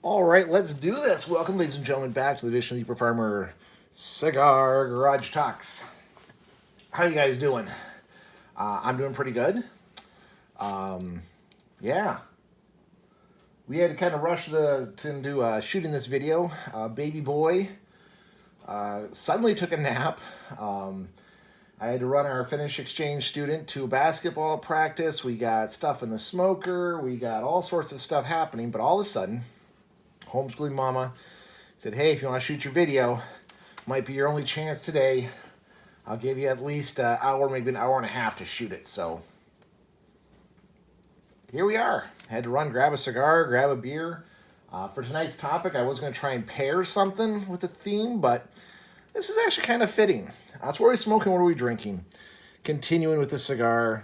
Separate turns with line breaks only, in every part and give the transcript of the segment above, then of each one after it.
All right, let's do this. Welcome, ladies and gentlemen, back to the edition of the Farmer Cigar Garage Talks. How you guys doing? I'm doing pretty good. Yeah, we had to kind of rush into shooting this video. Baby boy suddenly took a nap. I had to run our Finnish exchange student to basketball practice. We got stuff in the smoker. We got all sorts of stuff happening. But all of a sudden, homeschooling mama said, hey, if you want to shoot your video, might be your only chance today. I'll give you at least an hour, maybe an hour and a half to shoot it. So here we are. Had to run, grab a cigar, grab a beer. For tonight's topic, I was going to try and pair something with the theme, but this is actually kind of fitting. So what are we smoking? What are we drinking? Continuing with the cigar,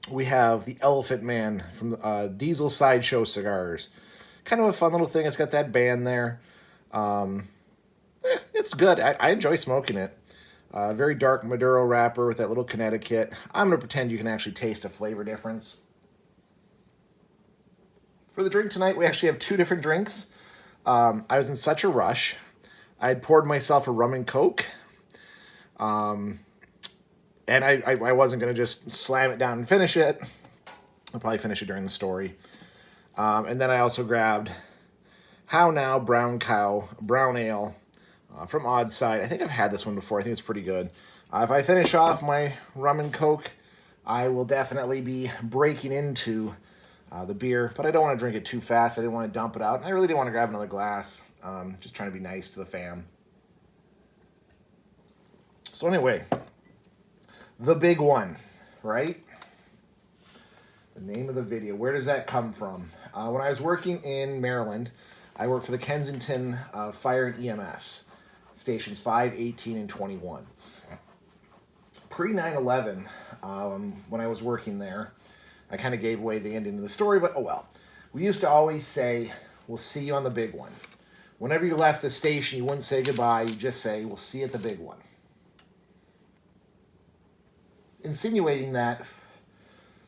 we have the Elephant Man from Diesel Sideshow Cigars. Kind of a fun little thing. It's got that band there. It's good. I enjoy smoking it. Very dark Maduro wrapper with that little Connecticut. I'm going to pretend you can actually taste a flavor difference. For the drink tonight, we actually have two different drinks. I was in such a rush. I had poured myself a rum and coke. And I wasn't going to just slam it down and finish it. I'll probably finish it during the story. And then I also grabbed How Now Brown Cow Brown Ale from Odd Side. I think I've had this one before. I think it's pretty good. If I finish off my rum and coke, I will definitely be breaking into the beer, but I don't want to drink it too fast. I didn't want to dump it out, and I really didn't want to grab another glass. Just trying to be nice to the fam. So anyway, the big one, right? The name of the video. Where does that come from? When I was working in Maryland, I worked for the Kensington Fire and EMS, stations 5, 18, and 21. Pre 9/11, when I was working there, I kind of gave away the ending of the story, but oh well. We used to always say, we'll see you on the big one. Whenever you left the station, you wouldn't say goodbye, you just say, we'll see you at the big one. Insinuating that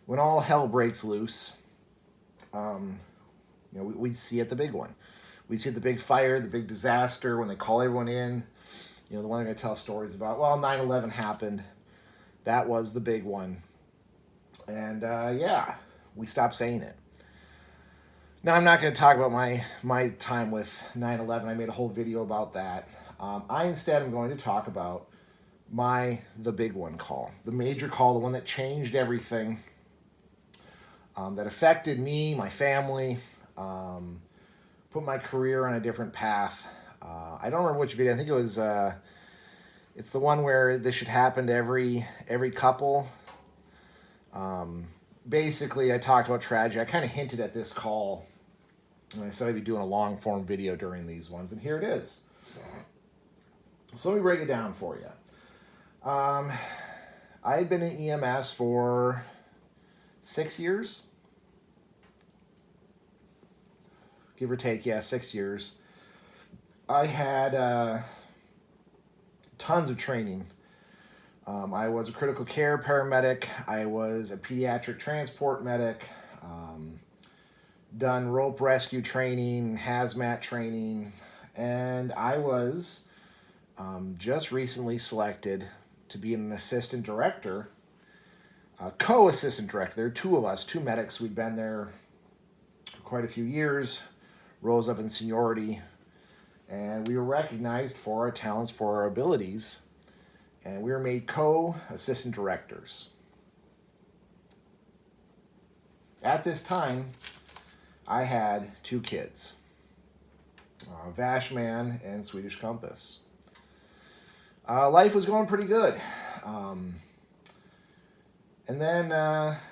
when all hell breaks loose, we'd see at the big one. We'd see at the big fire, the big disaster, when they call everyone in. The one I'm going to tell stories about. Well, 9/11 happened. That was the big one. And we stopped saying it. Now, I'm not going to talk about my time with 9/11. I made a whole video about that. I instead am going to talk about the big one call. The major call, the one that changed everything, that affected me, my family, put my career on a different path. I don't remember which video. I think it was, it's the one where this should happen to every couple. Basically, I talked about tragedy. I kind of hinted at this call, and I said I'd be doing a long-form video during these ones, and here it is. So let me break it down for you. I had been in EMS for 6 years, give or take, 6 years. I had tons of training. I was a critical care paramedic. I was a pediatric transport medic. Done rope rescue training, hazmat training, and I was just recently selected to be an assistant director, co-assistant director. There are two of us, two medics. We'd been there for quite a few years, rose up in seniority, and we were recognized for our talents, for our abilities, and we were made co-assistant directors. At this time, I had two kids, Vashman and Swedish Compass. Life was going pretty good. And then,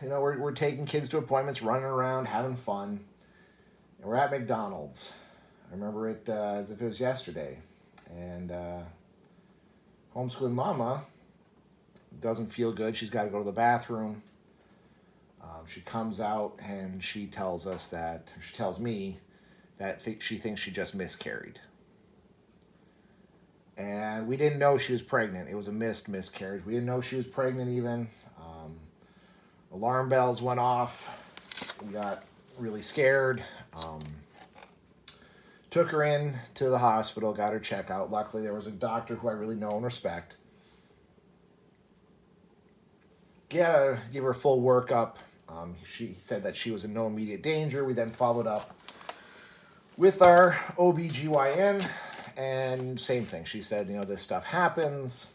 we're taking kids to appointments, running around, having fun. And we're at McDonald's. I remember it as if it was yesterday. And homeschooling mama doesn't feel good. She's got to go to the bathroom. She comes out and she tells me that she thinks she just miscarried. And we didn't know she was pregnant. It was a miscarriage. We didn't know she was pregnant even. Alarm bells went off. We got really scared. Took her in to the hospital, got her checked out. Luckily, there was a doctor who I really know and respect. Give her a full workup. She said that she was in no immediate danger. We then followed up with our OBGYN, and same thing. She said, this stuff happens.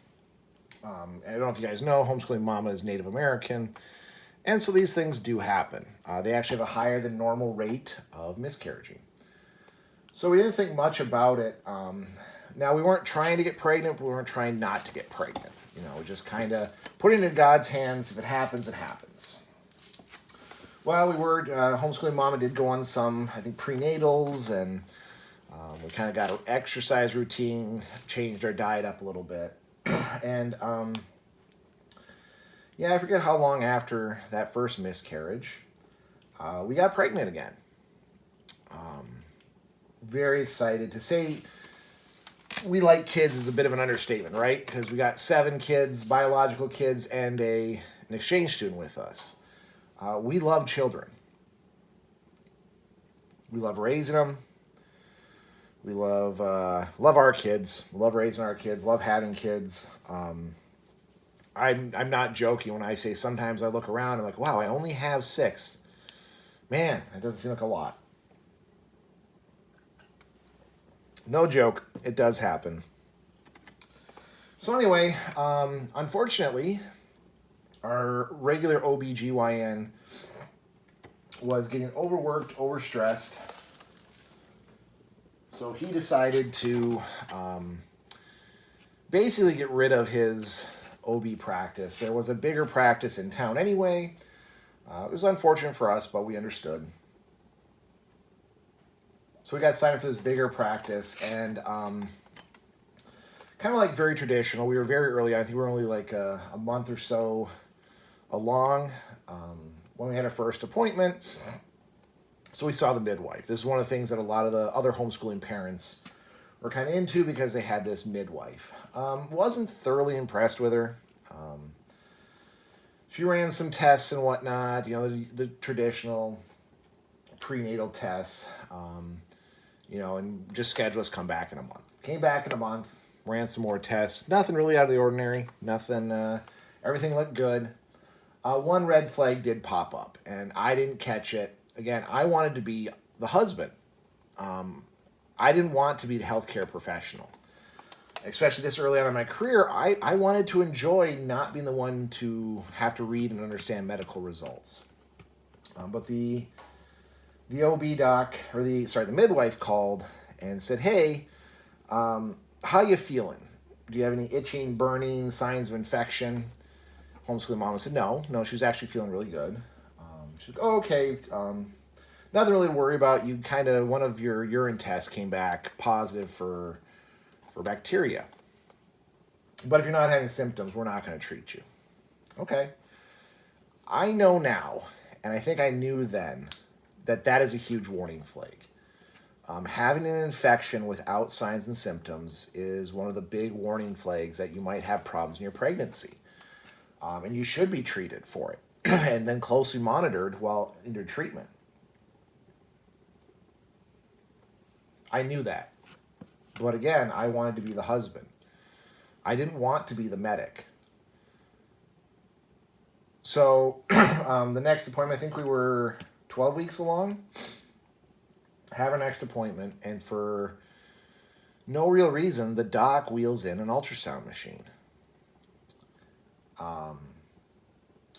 I don't know if you guys know, homeschooling mama is Native American, and so these things do happen. They actually have a higher than normal rate of miscarriaging. So we didn't think much about it. Now, we weren't trying to get pregnant, but we weren't trying not to get pregnant. We just kind of put it in God's hands. If it happens, it happens. Well, we were, homeschooling mama did go on some, I think, prenatals, and we kind of got an exercise routine, changed our diet up a little bit. And, I forget how long after that first miscarriage, we got pregnant again. Very excited. To say we like kids is a bit of an understatement, right? Because we got 7 kids, biological kids, and an exchange student with us. We love children. We love raising them. We love our kids. We love raising our kids. Love having kids. I'm not joking when I say sometimes I look around and I'm like, wow, I only have 6. Man, that doesn't seem like a lot. No joke, it does happen. So anyway, unfortunately, our regular OBGYN was getting overworked, overstressed. So he decided to basically get rid of his OB practice. There was a bigger practice in town anyway. It was unfortunate for us, but we understood. So we got signed up for this bigger practice, and kind of like very traditional. We were very early. I think we were only like a month or so along when we had our first appointment. So we saw the midwife. This is one of the things that a lot of the other homeschooling parents were kind of into because they had this midwife. Wasn't thoroughly impressed with her. She ran some tests and whatnot, the traditional prenatal tests, and just scheduled us come back in a month. Came back in a month, ran some more tests. Nothing really out of the ordinary. Nothing, everything looked good. One red flag did pop up, and I didn't catch it. Again, I wanted to be the husband. I didn't want to be the healthcare professional. Especially this early on in my career, I wanted to enjoy not being the one to have to read and understand medical results. But the OB doc, or the midwife called and said, hey, how you feeling? Do you have any itching, burning, signs of infection? Homeschooling mama said, no, she's actually feeling really good. She's like, oh, okay, nothing really to worry about. One of your urine tests came back positive for bacteria. But if you're not having symptoms, we're not going to treat you. Okay. I know now, and I think I knew then, that is a huge warning flag. Having an infection without signs and symptoms is one of the big warning flags that you might have problems in your pregnancy. And you should be treated for it and then closely monitored while in your treatment. I knew that. But again, I wanted to be the husband. I didn't want to be the medic. So the next appointment, I think we were 12 weeks along, have our next appointment, and for no real reason, the doc wheels in an ultrasound machine.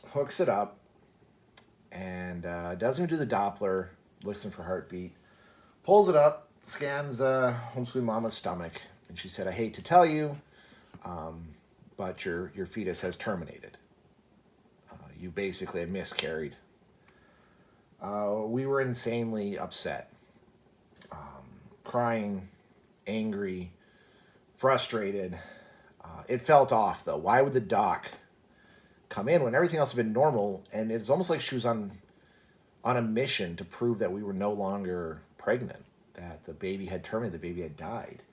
Hooks it up, and doesn't even do the Doppler, looking for heartbeat, pulls it up, scans homeschooling mama's stomach, and she said, I hate to tell you, but your fetus has terminated. You basically had miscarried. We were insanely upset, crying, angry, frustrated. It felt off, though. Why would the doc come in when everything else had been normal? And it's almost like she was on a mission to prove that we were no longer pregnant, that the baby had terminated, the baby had died.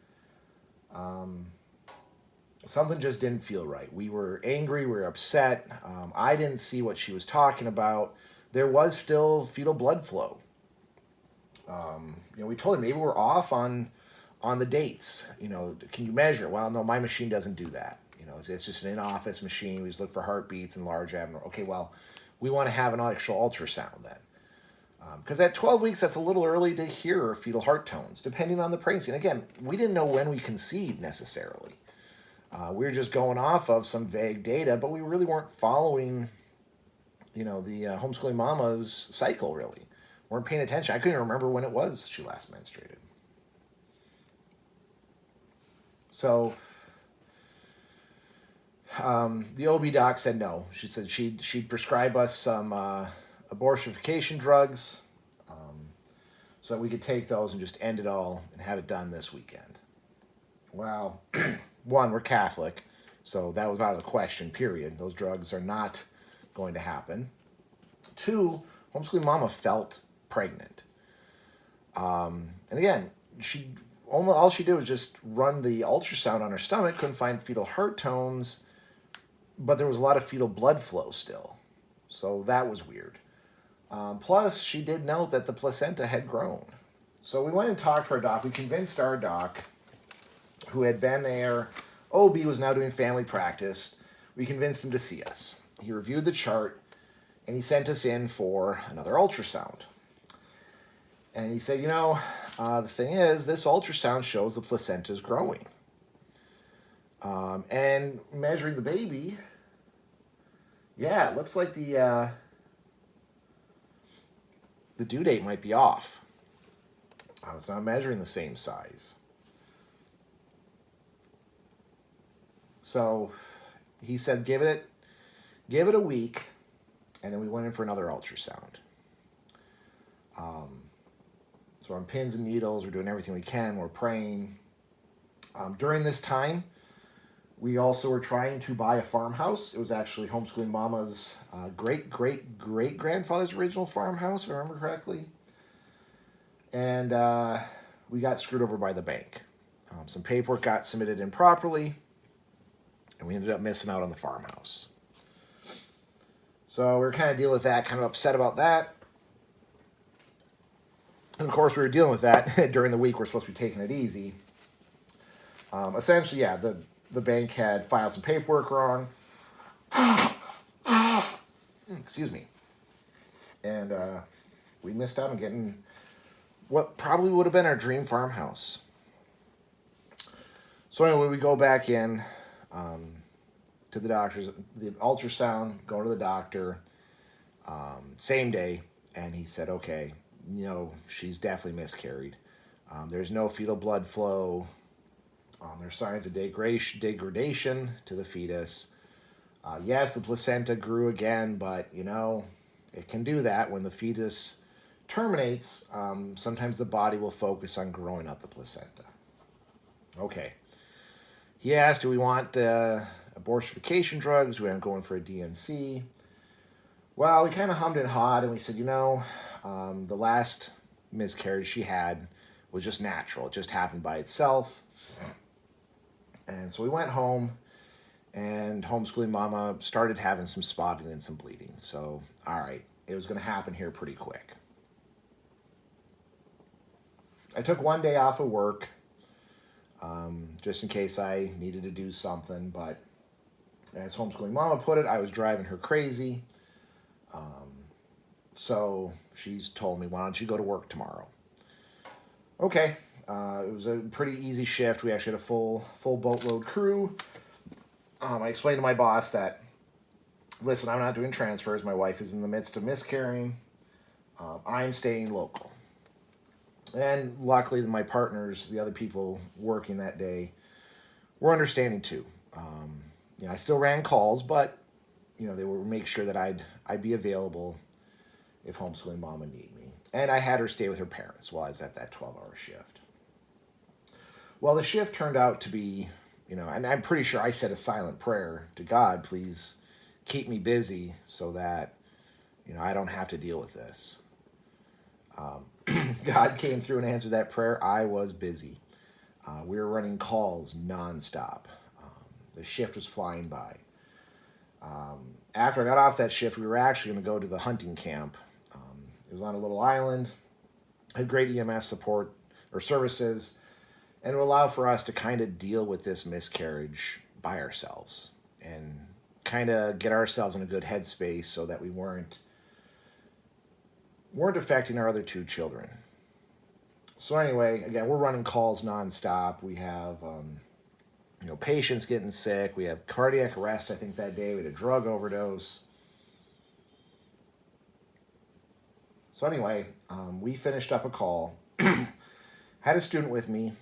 Something just didn't feel right. We were angry, we were upset. I didn't see what she was talking about. There was still fetal blood flow. We told him maybe we're off on the dates. Can you measure? Well, no, my machine doesn't do that. It's just an in-office machine. We just look for heartbeats and large abnormal. Okay, well, we want to have an actual ultrasound then. Because at 12 weeks, that's a little early to hear fetal heart tones, depending on the pregnancy. And again, we didn't know when we conceived necessarily. We were just going off of some vague data, but we really weren't following, the homeschooling mama's cycle, really. Weren't paying attention. I couldn't even remember when it was she last menstruated. So the OB doc said no. She said she'd prescribe us some abortification drugs so that we could take those and just end it all and have it done this weekend. Well, one, we're Catholic, so that was out of the question, period. Those drugs are not going to happen. Two, homeschooling mama felt pregnant. And again, all she did was just run the ultrasound on her stomach, couldn't find fetal heart tones, but there was a lot of fetal blood flow still. So that was weird. Plus, she did note that the placenta had grown. So we went and talked to our doc. We convinced our doc, who had been there, OB was now doing family practice. We convinced him to see us. He reviewed the chart, and he sent us in for another ultrasound. And he said, the thing is, this ultrasound shows the placenta is growing. And measuring the baby, it looks like the due date might be off. It's not measuring the same size. So he said, give it a week, and then we went in for another ultrasound. So we're on pins and needles. We're doing everything we can. We're praying. During this time, we also were trying to buy a farmhouse. It was actually homeschooling mama's great-great-great-grandfather's original farmhouse, if I remember correctly. And we got screwed over by the bank. Some paperwork got submitted improperly, and we ended up missing out on the farmhouse. So we were kind of dealing with that, kind of upset about that. And of course, we were dealing with that during the week. We're supposed to be taking it easy. Essentially, the bank had filed some paperwork wrong. Excuse me. And we missed out on getting what probably would have been our dream farmhouse. So anyway, we go back in to the doctor's, the ultrasound, go to the doctor, same day, and he said, okay, she's definitely miscarried. There's no fetal blood flow. There's signs of degradation to the fetus. Yes, the placenta grew again, but, it can do that when the fetus terminates. Sometimes the body will focus on growing out the placenta. Okay. He asked, do we want abortification drugs? Do we want going for a DNC? Well, we kind of hummed and hawed, and we said, the last miscarriage she had was just natural. It just happened by itself. And so we went home, and homeschooling mama started having some spotting and some bleeding. So, all right, it was going to happen here pretty quick. I took one day off of work, just in case I needed to do something. But as homeschooling mama put it, I was driving her crazy. So she's told me, why don't you go to work tomorrow? Okay. It was a pretty easy shift. We actually had a full boatload crew. I explained to my boss that, listen, I'm not doing transfers. My wife is in the midst of miscarrying. I'm staying local. And luckily, my partners, the other people working that day, were understanding too. I still ran calls, but they would make sure that I'd be available if homeschooling mama needed me. And I had her stay with her parents while I was at that 12-hour shift. Well, the shift turned out to be, and I'm pretty sure I said a silent prayer to God, please keep me busy so that, I don't have to deal with this. God came through and answered that prayer. I was busy. We were running calls nonstop. The shift was flying by. After I got off that shift, we were actually going to go to the hunting camp. It was on a little island. had great EMS support or services, and it would allow for us to kind of deal with this miscarriage by ourselves and kind of get ourselves in a good headspace so that we weren't affecting our other two children. So anyway, again, we're running calls nonstop. We have patients getting sick. We have cardiac arrest. I think that day we had a drug overdose. So anyway, we finished up a call. Had a student with me,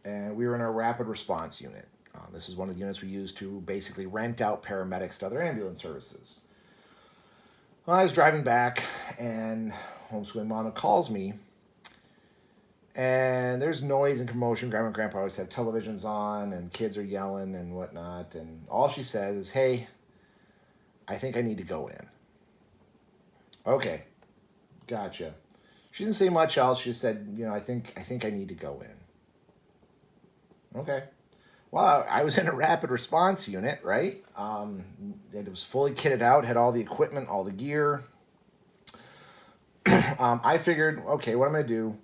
and we were in our rapid response unit. This is one of the units we use to basically rent out paramedics to other ambulance services. Well, I was driving back, and homeschooling mama calls me, and there's noise and commotion. Grandma and grandpa always have televisions on, and kids are yelling and whatnot, and all she says is, "Hey, I think I need to go in." Okay, gotcha. She didn't say much else. She said, I think I need to go in. Okay. Well, I was in a rapid response unit, right? It was fully kitted out, had all the equipment, all the gear. I figured, okay, what I'm going to do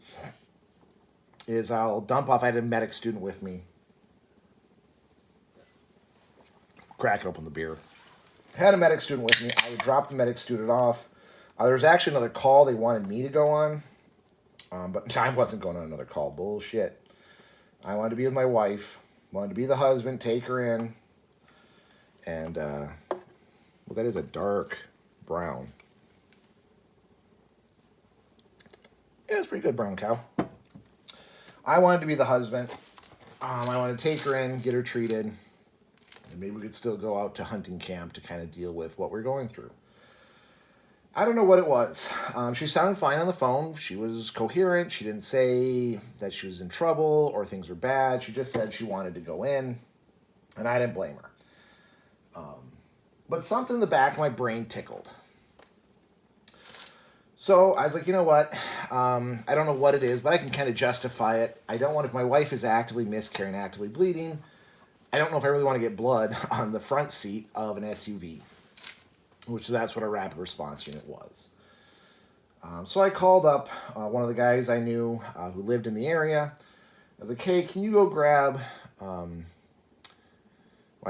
is I'll dump off. I had a medic student with me. Cracking open the beer. Had a medic student with me. I would drop the medic student off. There was actually another call they wanted me to go on, but I wasn't going on another call. Bullshit. I wanted to be with my wife. Wanted to be the husband, take her in, and, that is a dark brown. Yeah, it's pretty good brown cow. I wanted to be the husband. I wanted to take her in, get her treated, and maybe we could still go out to hunting camp to kind of deal with what we're going through. I don't know what it was. She sounded fine on the phone. She was coherent. She didn't say that she was in trouble or things were bad. She just said she wanted to go in, and I didn't blame her. But something in the back of my brain tickled. So I was like, you know what? I don't know what it is, but I can kind of justify it. I don't want, if my wife is actively miscarrying, actively bleeding, I don't know if I really want to get blood on the front seat of an SUV. Which that's what a rapid response unit was. So I called up one of the guys I knew who lived in the area. I was like, hey, can you go grab, I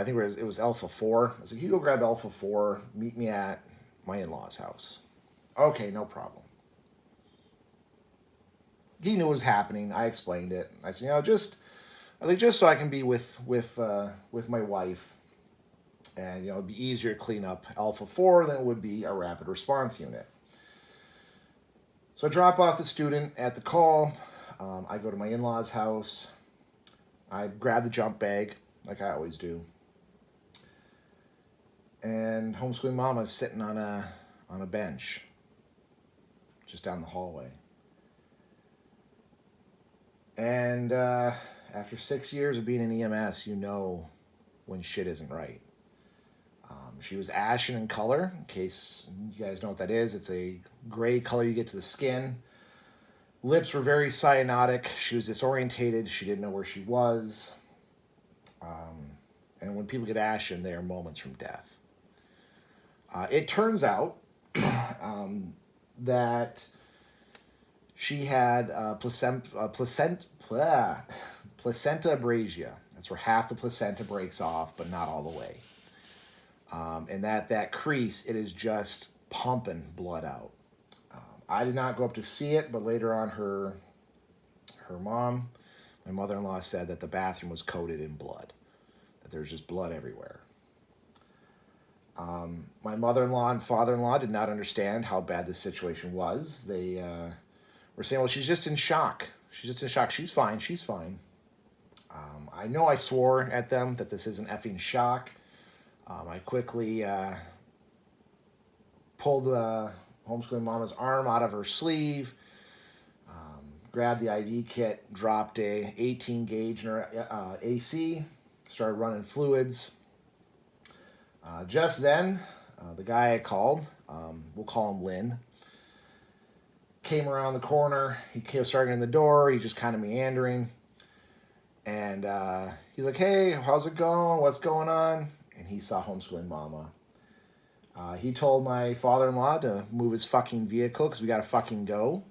think it was Alpha 4. I was like, you go grab Alpha 4, meet me at my in-laws' house. Okay, no problem. He knew what was happening. I explained it. I said, just so I can be with my wife. And, it'd be easier to clean up Alpha 4 than it would be a rapid response unit. So I drop off the student at the call. I go to my in-laws' house. I grab the jump bag, like I always do. And homeschooling mama's sitting on a bench just down the hallway. And after 6 years of being in EMS, you know when shit isn't right. She was ashen in color. In case you guys know what that is, it's a gray color you get to the skin. Lips were very cyanotic. She was disorientated. She didn't know where she was. And when people get ashen, they are moments from death. It turns out that she had placenta abrasia. That's where half the placenta breaks off, but not all the way. And that crease, it is just pumping blood out. I did not go up to see it, but later on her mom, my mother-in-law, said that the bathroom was coated in blood, that there's just blood everywhere. My mother-in-law and father-in-law did not understand how bad the situation was. They were saying, well, she's just in shock. She's fine. I know I swore at them that this isn't effing shock. I quickly pulled homeschooling mama's arm out of her sleeve, grabbed the IV kit, dropped a 18 gauge in her AC, started running fluids. Just then, the guy I called, we'll call him Lynn, came around the corner. He started in the door. He's just kind of meandering. And he's like, hey, how's it going? What's going on? And he saw homeschooling mama. He told my father-in-law to move his fucking vehicle because we got to fucking go.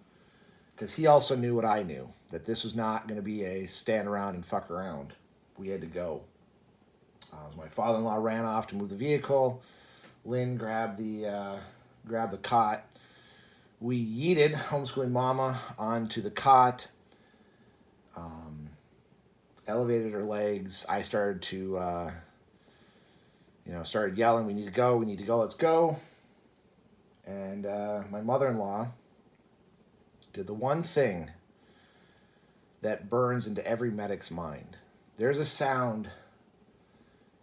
because he also knew what I knew, that this was not going to be a stand around and fuck around. We had to go. My father-in-law ran off to move the vehicle. Lynn grabbed the cot. We yeeted homeschooling mama onto the cot, elevated her legs. I started to, started yelling, we need to go, let's go. And my mother-in-law did the one thing that burns into every medic's mind. There's a sound,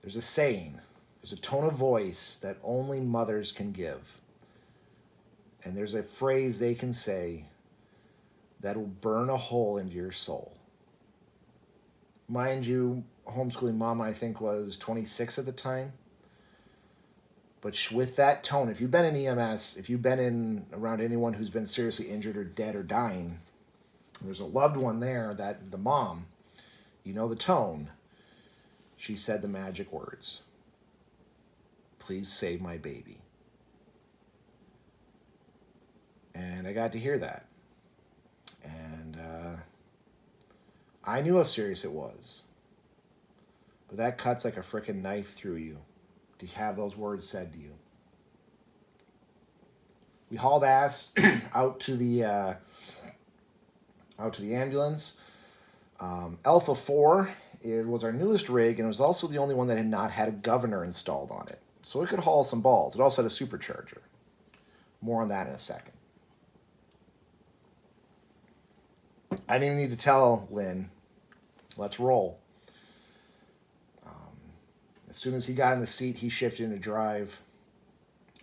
there's a saying, there's a tone of voice that only mothers can give. And there's a phrase they can say that'll burn a hole into your soul. Mind you, homeschooling mama, I think, was 26 at the time. But with that tone, if you've been in EMS, if you've been in around anyone who's been seriously injured or dead or dying, there's a loved one there, that the mom, you know the tone. She said the magic words. Please save my baby. And I got to hear that. And I knew how serious it was. But that cuts like a frickin' knife through you to have those words said to you. We hauled ass out to the ambulance. Alpha 4 was our newest rig, and it was also the only one that had not had a governor installed on it. So it could haul some balls. It also had a supercharger. More on that in a second. I didn't even need to tell Lynn, let's roll. As soon as he got in the seat, he shifted into drive.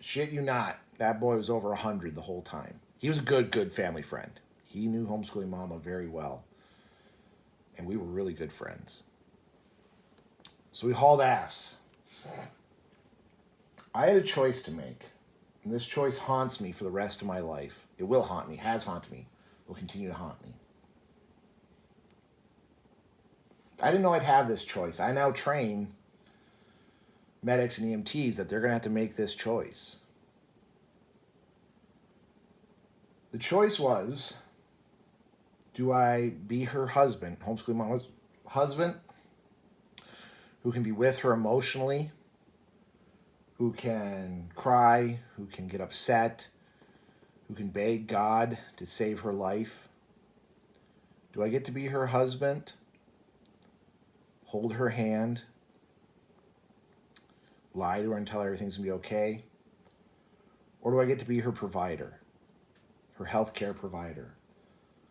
Shit you not, that boy was over 100 the whole time. He was a good family friend. He knew homeschooling mama very well. And we were really good friends. So we hauled ass. I had a choice to make. And this choice haunts me for the rest of my life. It will haunt me, has haunted me, will continue to haunt me. I didn't know I'd have this choice. I now train medics and EMTs that they're going to have to make this choice. The choice was, do I be her husband, homeschooling mama's husband, who can be with her emotionally, who can cry, who can get upset, who can beg God to save her life? Do I get to be her husband, hold her hand, lie to her and tell her everything's going to be okay? Or do I get to be her provider, her healthcare provider?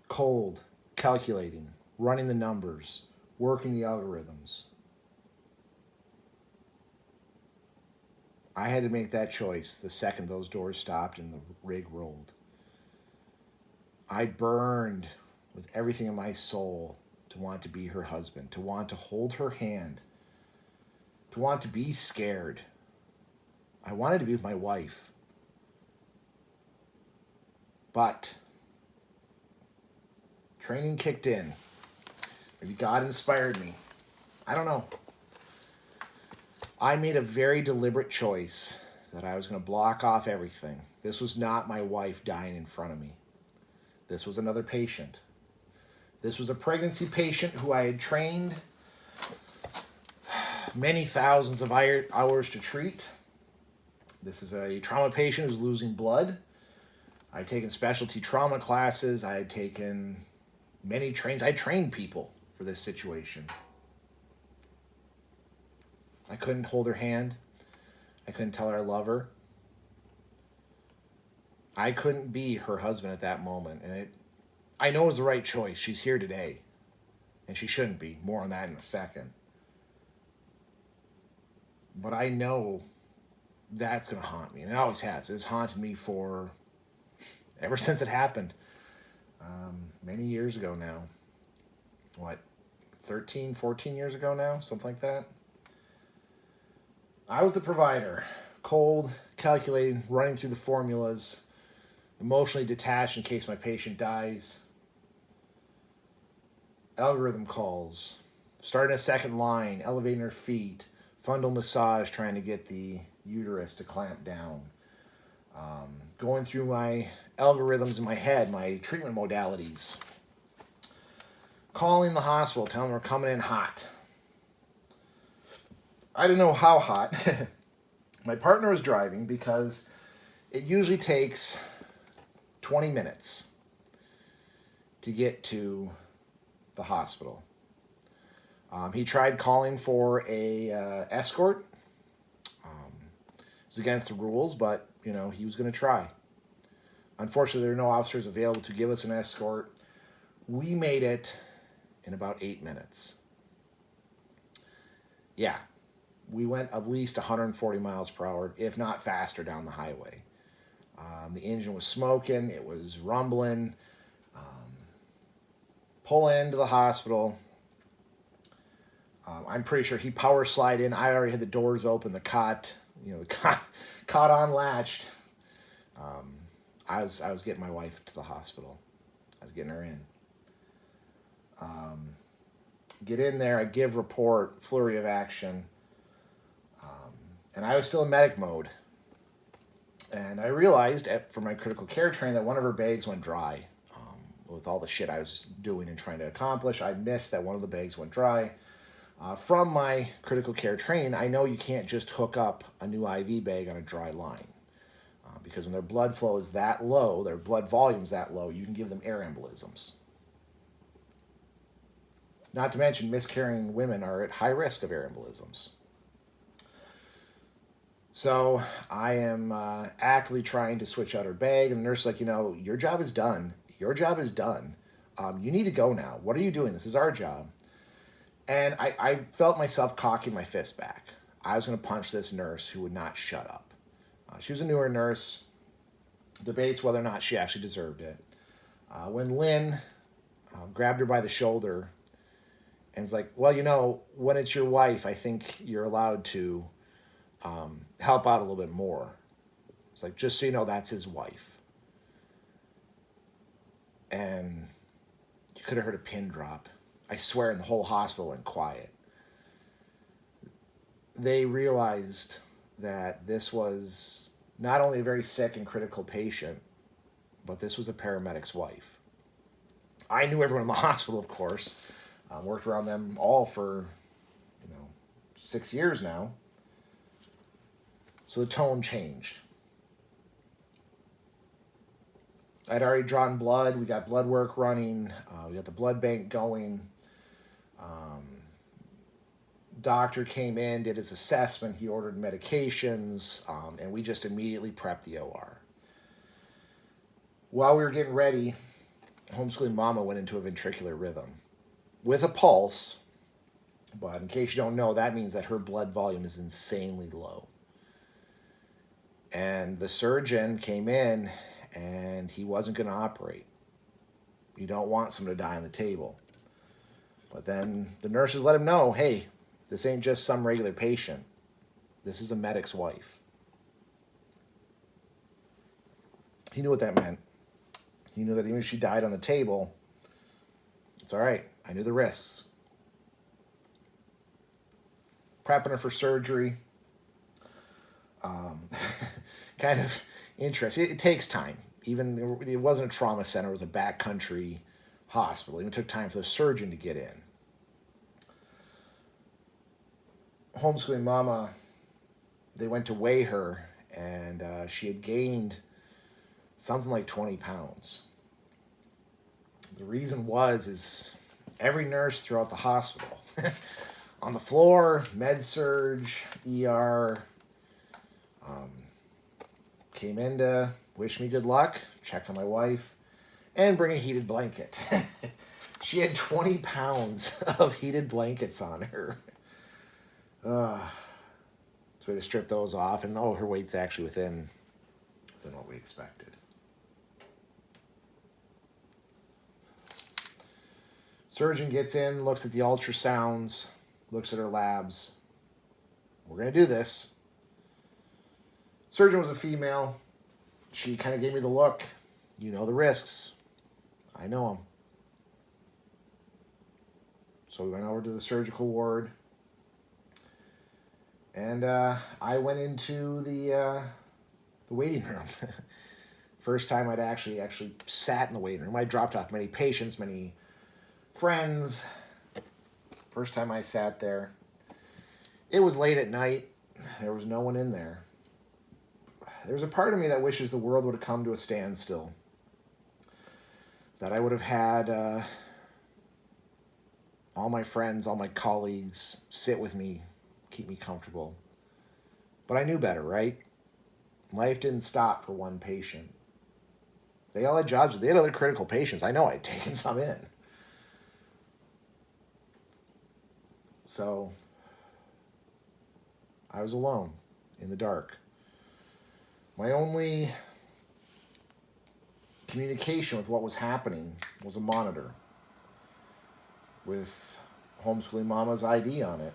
Cold, calculating, running the numbers, working the algorithms. I had to make that choice the second those doors stopped and the rig rolled. I burned with everything in my soul to want to be her husband, to want to hold her hand, to want to be scared. I wanted to be with my wife. But training kicked in. Maybe God inspired me. I don't know. I made a very deliberate choice that I was going to block off everything. This was not my wife dying in front of me. This was another patient. This was a pregnancy patient who I had trained many thousands of hours to treat. This is a trauma patient who's losing blood. I had taken specialty trauma classes. I had taken many trains. I trained people for this situation. I couldn't hold her hand. I couldn't tell her I love her. I couldn't be her husband at that moment. And I know it was the right choice. She's here today. And she shouldn't be. More on that in a second. But I know that's going to haunt me. And it always has. It's haunted me ever since it happened. Many years ago now. 13, 14 years ago now? Something like that. I was the provider. Cold, calculating, running through the formulas. Emotionally detached in case my patient dies. Algorithm calls. Starting a second line. Elevating her feet. Fundal massage trying to get the uterus to clamp down. Going through my algorithms in my head, my treatment modalities. Calling the hospital, telling them we're coming in hot. I didn't know how hot. My partner was driving because it usually takes 20 minutes to get to the hospital. He tried calling for a escort. It was against the rules, but he was going to try. Unfortunately, there were no officers available to give us an escort. We made it in about 8 minutes. Yeah, we went at least 140 miles per hour, if not faster, down the highway. The engine was smoking, it was rumbling. Pull into the hospital. I'm pretty sure he power slide in. I already had the doors open, the cot unlatched. I was getting my wife to the hospital. I was getting her in. Get in there, I give report, flurry of action. And I was still in medic mode. And I realized from my critical care training that one of her bags went dry. With all the shit I was doing and trying to accomplish, I missed that one of the bags went dry. From my critical care training, I know you can't just hook up a new IV bag on a dry line. Because when their blood flow is that low, their blood volume is that low, you can give them air embolisms. Not to mention, miscarrying women are at high risk of air embolisms. So I am actively trying to switch out her bag, and the nurse is like, your job is done. Your job is done. You need to go now. What are you doing? This is our job. And I felt myself cocking my fist back. I was going to punch this nurse who would not shut up. She was a newer nurse. Debates whether or not she actually deserved it. When Lynn grabbed her by the shoulder and was like, well, when it's your wife, I think you're allowed to help out a little bit more. It's like, just so you know, that's his wife. And you could have heard a pin drop. I swear, and the whole hospital went quiet. They realized that this was not only a very sick and critical patient, but this was a paramedic's wife. I knew everyone in the hospital, of course. Worked around them all for, 6 years now. So the tone changed. I'd already drawn blood. We got blood work running. We got the blood bank going. Doctor came in, did his assessment. He ordered medications, and we just immediately prepped the OR. While we were getting ready, homeschooling mama went into a ventricular rhythm with a pulse. But in case you don't know, that means that her blood volume is insanely low. And the surgeon came in, and he wasn't going to operate. You don't want someone to die on the table. But then the nurses let him know, hey, this ain't just some regular patient. This is a medic's wife. He knew what that meant. He knew that even if she died on the table, it's all right. I knew the risks. Prepping her for surgery. Kind of interesting. It takes time. Even it wasn't a trauma center. It was a backcountry hospital. It even took time for the surgeon to get in. Homeschooling mama, they went to weigh her, and she had gained something like 20 pounds. The reason is every nurse throughout the hospital, on the floor, med-surg, ER, came in to wish me good luck, check on my wife, and bring a heated blanket. She had 20 pounds of heated blankets on her. So we had to strip those off, and her weight's actually within what we expected. Surgeon gets in, looks at the ultrasounds, looks at her labs. We're going to do this. Surgeon was a female. She kind of gave me the look. You know the risks. I know them. So we went over to the surgical ward. And I went into the the waiting room. First time I'd actually sat in the waiting room. I dropped off many patients, many friends. First time I sat there. It was late at night. There was no one in there. There's a part of me that wishes the world would have come to a standstill. That I would have had all my friends, all my colleagues sit with me, keep me comfortable. But I knew better, right? Life didn't stop for one patient. They all had jobs. They had other critical patients. I know I'd taken some in. So I was alone in the dark. My only communication with what was happening was a monitor with Homeschooling Mama's ID on it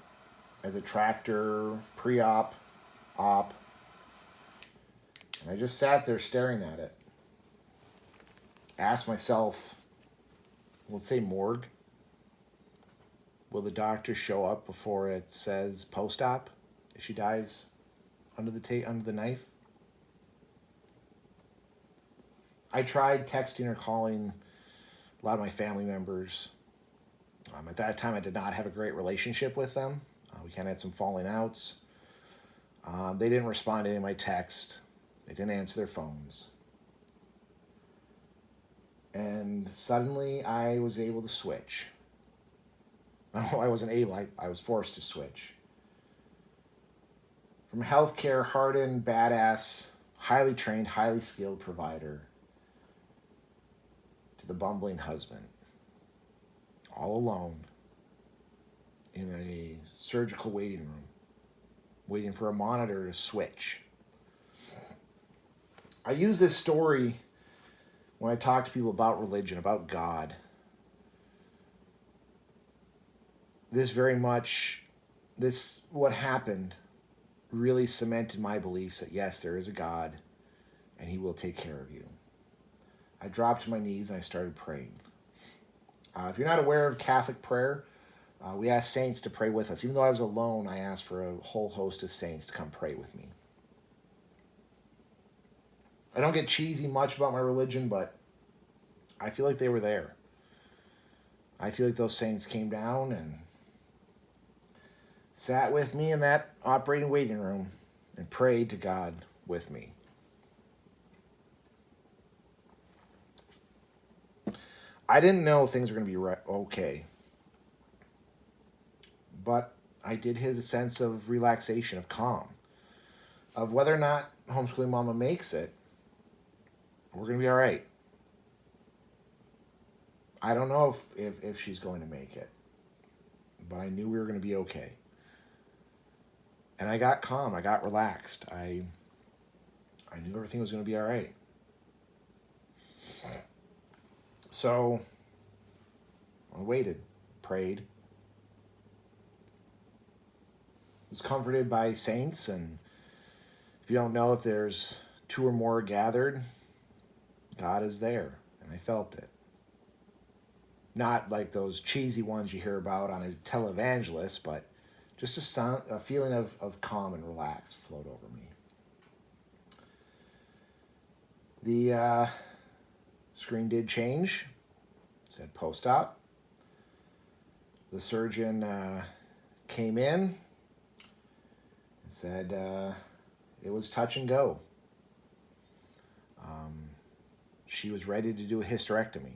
as a tractor, pre-op, op. And I just sat there staring at it. Asked myself, let's say morgue. Will the doctor show up before it says post-op if she dies under the knife? I tried texting or calling a lot of my family members. At that time, I did not have a great relationship with them. We kind of had some falling outs. They didn't respond to any of my texts. They didn't answer their phones. And suddenly, I was able to switch. No, I wasn't able. I was forced to switch. From a healthcare, hardened, badass, highly trained, highly skilled provider to the bumbling husband, all alone in a surgical waiting room, waiting for a monitor to switch. I use this story when I talk to people about religion, about God. What happened really cemented my beliefs that yes, there is a God and he will take care of you. I dropped to my knees and I started praying. If you're not aware of Catholic prayer, we ask saints to pray with us. Even though I was alone, I asked for a whole host of saints to come pray with me. I don't get cheesy much about my religion, but I feel like they were there. I feel like those saints came down and sat with me in that operating waiting room and prayed to God with me. I didn't know things were going to be okay. But I did hit a sense of relaxation, of calm, of whether or not Homeschooling Mama makes it, we're going to be all right. I don't know if she's going to make it, but I knew we were going to be okay. And I got calm. I got relaxed. I knew everything was going to be all right. So I waited, prayed, was comforted by saints. And if you don't know, if there's two or more gathered, God is there. And I felt it. Not like those cheesy ones you hear about on a televangelist, but just a feeling of calm and relax flowed over me. The screen did change. It said post-op. The surgeon came in and said it was touch and go. She was ready to do a hysterectomy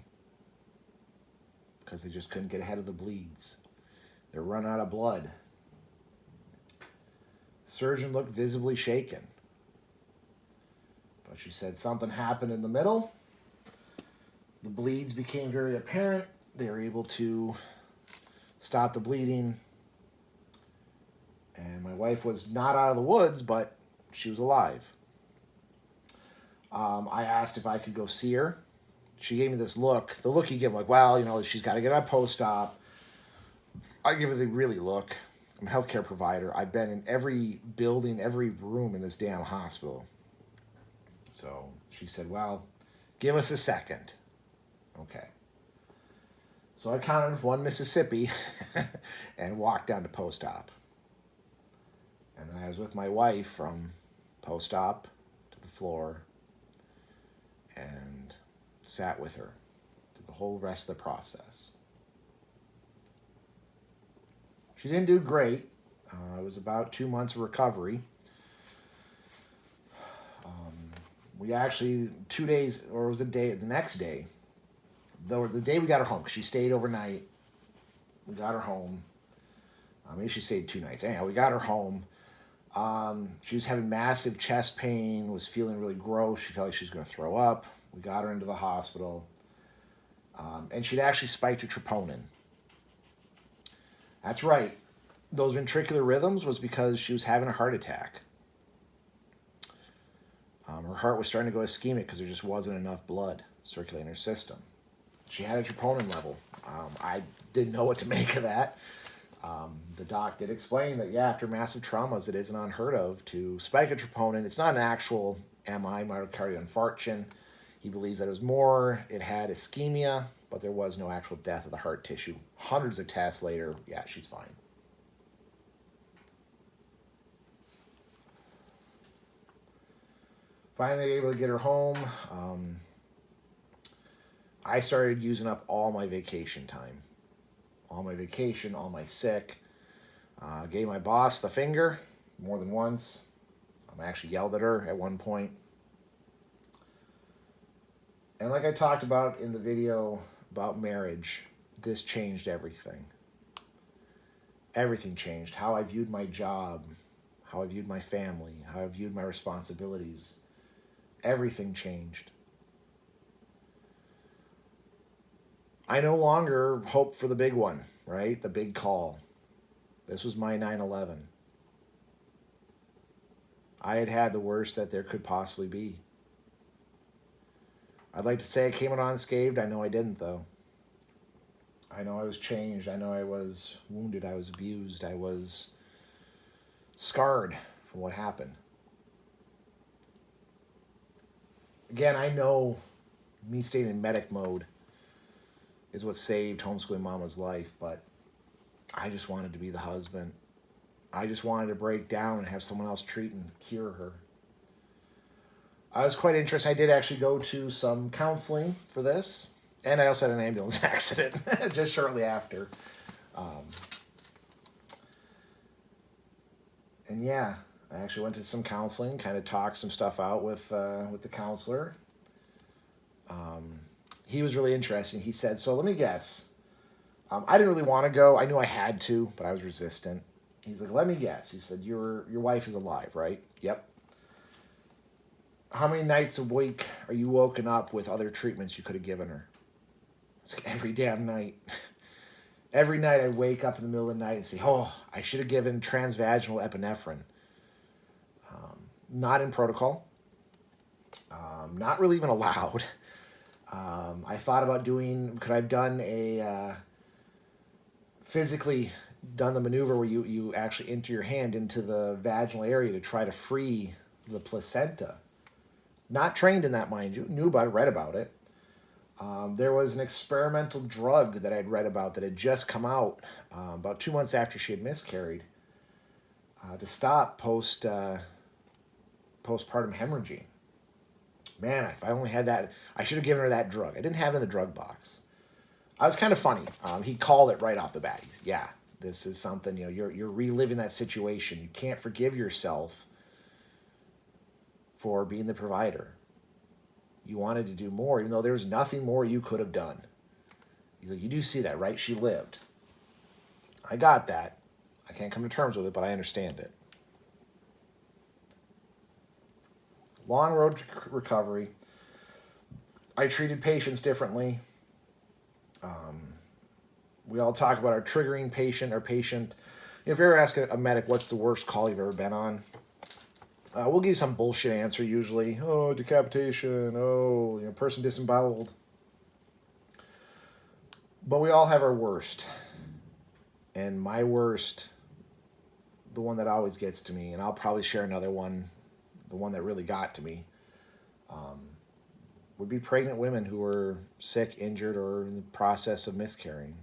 because they just couldn't get ahead of the bleeds. They're running out of blood. The surgeon looked visibly shaken. But she said something happened in the middle. The bleeds became very apparent. They were able to stop the bleeding. And my wife was not out of the woods, but she was alive. I asked if I could go see her. She gave me this look. The look you give, like, well, she's got to get on post-op. I give her the really look. I'm a healthcare provider. I've been in every building, every room in this damn hospital. So she said, well, give us a second. Okay. So I counted one Mississippi and walked down to post-op. And then I was with my wife from post-op to the floor and sat with her through the whole rest of the process. She didn't do great. It was about 2 months of recovery. We actually, 2 days, or it was a day, the next day, the day we got her home, because she stayed overnight. We got her home. Maybe she stayed 2 nights. Anyhow, we got her home. She was having massive chest pain, was feeling really gross. She felt like she was going to throw up. We got her into the hospital. And she'd actually spiked her troponin. That's right. Those ventricular rhythms was because she was having a heart attack. Her heart was starting to go ischemic because there just wasn't enough blood circulating her system. She had a troponin level. I didn't know what to make of that. The doc did explain that, yeah, after massive traumas, it isn't unheard of to spike a troponin. It's not an actual MI, myocardial infarction. He believes that it was more, it had ischemia, but there was no actual death of the heart tissue. Hundreds of tests later, yeah, she's fine. Finally able to get her home. I started using up all my vacation time. All my vacation, all my sick. Gave my boss the finger more than once. I actually yelled at her at one point. And like I talked about in the video about marriage, this changed everything. Everything changed. How I viewed my job, how I viewed my family, how I viewed my responsibilities. Everything changed. I no longer hope for the big one, right? The big call. This was my 9/11. I had had the worst that there could possibly be. I'd like to say I came out unscathed. I know I didn't, though. I know I was changed. I know I was wounded. I was abused. I was scarred from what happened. Again, I know me staying in medic mode is what saved homeschooling mama's life, but I just wanted to be the husband. I just wanted to break down and have someone else treat and cure her. I was quite interested. I did actually go to some counseling for this, and I also had an ambulance accident just shortly after. And yeah, I actually went to some counseling, kind of talked some stuff out with the counselor. He was really interesting. He said, so let me guess. I didn't really want to go. I knew I had to, but I was resistant. He's like, let me guess. He said, your wife is alive, right? Yep. How many nights a week are you woken up with other treatments you could have given her? It's like every damn night. Every night I wake up in the middle of the night and say, oh, I should have given transvaginal epinephrine. Not in protocol. Not really even allowed. I thought about could I have done physically done the maneuver where you actually enter your hand into the vaginal area to try to free the placenta. Not trained in that, mind you. Knew about it, read about it. There was an experimental drug that I'd read about that had just come out about 2 months after she had miscarried to stop postpartum hemorrhaging. Man, if I only had that, I should have given her that drug. I didn't have it in the drug box. I was kind of funny. He called it right off the bat. Yeah, this is something, you're reliving that situation. You can't forgive yourself for being the provider. You wanted to do more, even though there's nothing more you could have done. He's like, you do see that, right? She lived. I got that. I can't come to terms with it, but I understand it. Long road to recovery. I treated patients differently. We all talk about our triggering patient. If you ever ask a medic, what's the worst call you've ever been on? We'll give you some bullshit answer usually. Oh, decapitation. Oh, person disemboweled. But we all have our worst. And my worst, the one that always gets to me, and I'll probably share another one, the one that really got to me, would be pregnant women who were sick, injured, or in the process of miscarrying.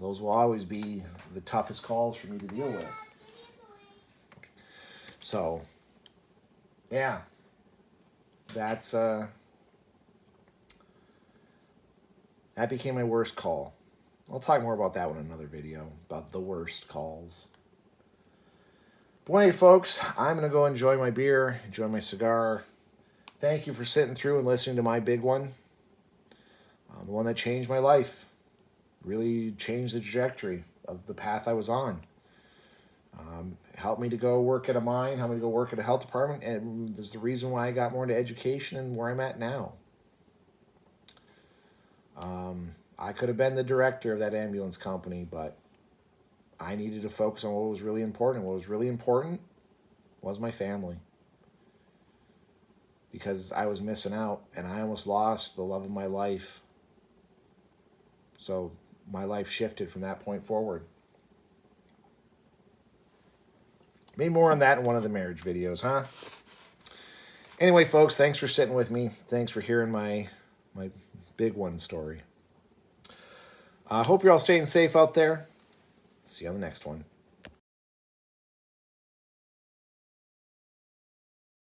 Those will always be the toughest calls for me to deal with. So, yeah, that's that became my worst call. I'll talk more about that one in another video, about the worst calls. But anyway, folks, I'm going to go enjoy my beer, enjoy my cigar. Thank you for sitting through and listening to my big one. The one that changed my life. Really changed the trajectory of the path I was on. Helped me to go work at a mine, helped me to go work at a health department, and this is the reason why I got more into education and where I'm at now. I could have been the director of that ambulance company, but I needed to focus on what was really important. What was really important was my family. Because I was missing out, and I almost lost the love of my life. So my life shifted from that point forward. Maybe more on that in one of the marriage videos, huh? Anyway, folks, thanks for sitting with me. Thanks for hearing my big one story. I hope you're all staying safe out there. See you on the next one.